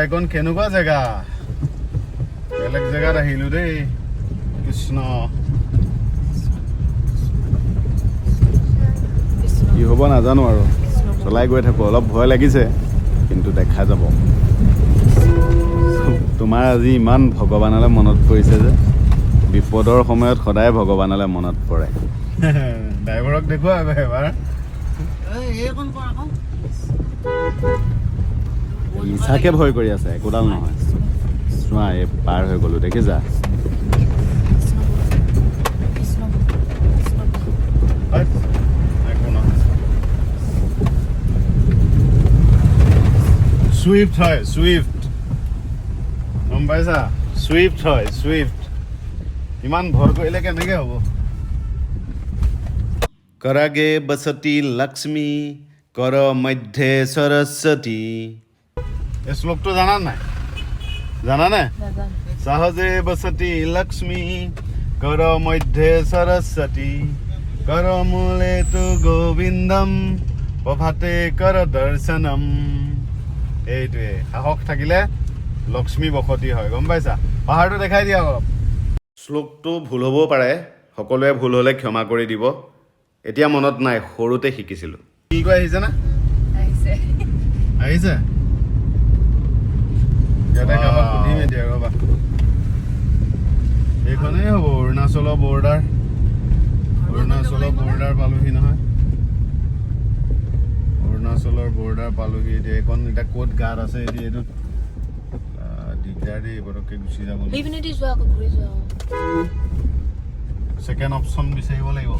এখন কেনেকুৱা জেগা বেলেগ জেগাত আহিলো দেই কৃষ্ণ কি হ'ব নাজানো আৰু চলাই গৈ থাকো অলপ ভয় লাগিছে কিন্তু দেখা যাব তোমাৰ আজি ইমান ভগৱানলৈ মনত পৰিছে যে বিপদৰ সময়ত সদায় ভগৱানলৈ মনত পৰে ড্ৰাইভাৰক দেখুৱা এবাৰ ইচ্ছাকে ভয় কৰি আছে একোডাল নহয় চোৱা এই পাৰ হৈ গ'লো দেখিছা সুইফট হয় সুইফট গম পাইছা সুইফট হয় সুইফট ইমান ভৰ কৰিলে কেনেকে হ'ব কৰাগে বসতি লক্ষ্মী কৰ মধ্যে সৰস্বতী এই শ্লোকটো জানা নাই জানানে সহজে বসতি লক্ষ্মী কৰ মধ্যে সৰস্বতী কৰ মূলে তু গোবিন্দম প্ৰভাতে কৰ দৰ্শনম এইটোৱে সাহস থাকিলে লক্ষ্মী বসতি হয় গম পাইছা পাহাৰটো দেখাই দিয়া অলপ শ্লোকটো ভুল হ'বও পাৰে সকলোৱে ভুল হ'লে ক্ষমা কৰি দিব এতিয়া মনত নাই সৰুতে শিকিছিলোঁ কি কৈ আহিছে না আহিছে ইয়াতে কাৰোবাক সুধিমে দিয়া ৰ'বা এইখনেই হ'ব অৰুণাচলৰ বৰ্ডাৰ পালোহি নহয় অৰুণাচলৰ বৰ্ডাৰ পালোহি এতিয়া এইখন এতিয়া ক'ত গাঁত আছে এতিয়া এইটো দিগদাৰ দেই পটককৈ গুচি যাব ছেকেণ্ড অপশ্যন বিচাৰিব লাগিব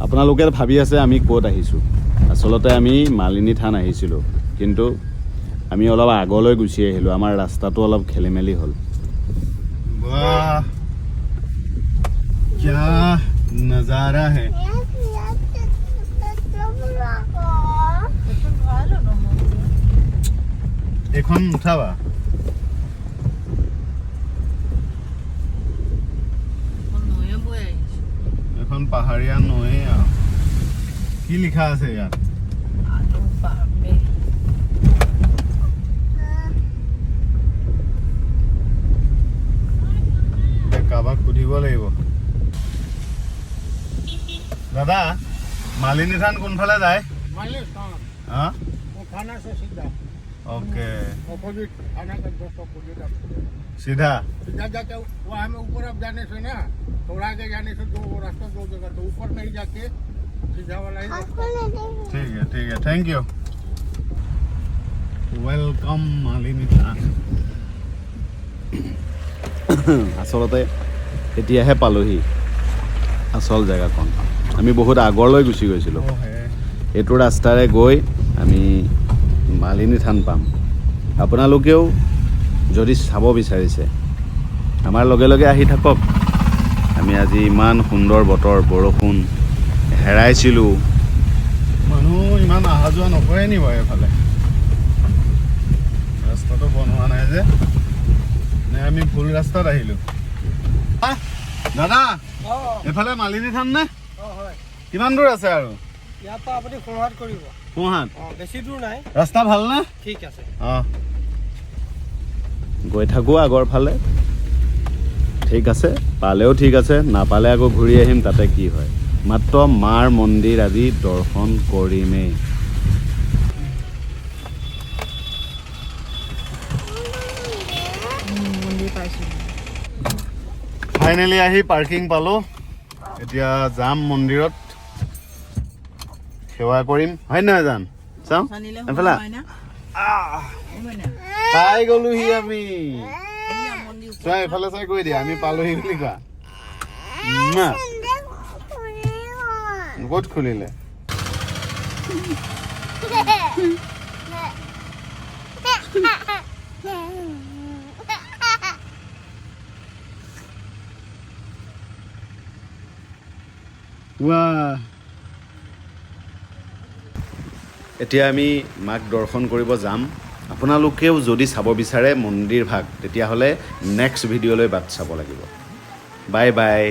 আপোনালোকে ভাবি আছে আমি ক'ত আহিছোঁ আচলতে আমি মালিনী থান আহিছিলোঁ কিন্তু আমি অলপ আগলৈ গুচি আহিলোঁ আমাৰ ৰাস্তাটো অলপ খেলি মেলি হ'ল क्या नजारा है এখন উঠাবা এখন পাহাৰীয়া নৈ কি লিখা আছে ইয়াত কাৰোবাক সুধিব লাগিব দাদা মালিনী থান কোনফালে যায় ओके अपोजिट थाना का 200 अपोजिट सीधा सीधा जाके वो हमें ऊपर अब जाने से ना थोड़ा आगे जाने से दो रास्ता दो जगह तो ऊपर नहीं जाके सीधा वाला ही ठीक है थैंक यू वेलकम मालिनी थान আচলতে এতিয়াহে পালোহি আচল জেগাখন আমি বহুত আগলৈ গুচি গৈছিলোঁ এইটো ৰাস্তাৰে গৈ আমি মালিনী থান পাম আপোনালোকেও যদি চাব বিচাৰিছে আমাৰ লগে লগে আহি থাকক আমি আজি ইমান সুন্দৰ বতৰ বৰষুণ হেৰাইছিলোঁ মানুহ ইমান অহা যোৱা নকৰে নি বাৰু এফালে ৰাস্তাটো বনোৱা নাই যে নে আমি ভুল ৰাস্তাত আহিলোঁ দাদা এফালে মালিনী থান নে কিমান দূৰ আছে আৰু ইয়াৰ পৰা আপুনি সোঁহাত কৰিব সোঁহাত বেছি দূৰ নাই ৰাস্তা ভাল নে ঠিক আছে গৈ থাকোঁ আগৰ ফালে ঠিক আছে পালেও ঠিক আছে নাপালে আকৌ ঘূৰি আহিম তাতে কি হয় মাত্ৰ মাৰ মন্দিৰ আজি দৰ্শন কৰিমেই ফাইনেলি আহি পাৰ্কিং পালোঁ এতিয়া যাম মন্দিৰত সেৱা কৰিম হয় নহয় জান চাওঁ এফালে পাই গ'লোহি আমি চোৱা এফালে চাই কৈ দিয়া আমি পালোহি বুলি কোৱা ক'ত খুলিলে এতিয়া আমি মাক দৰ্শন কৰিব যাম আপোনালোকেও যদি চাব বিচাৰে মন্দিৰ ভাগ তেতিয়াহ'লে নেক্সট ভিডিঅ'লৈ বাট চাব লাগিব বাই বাই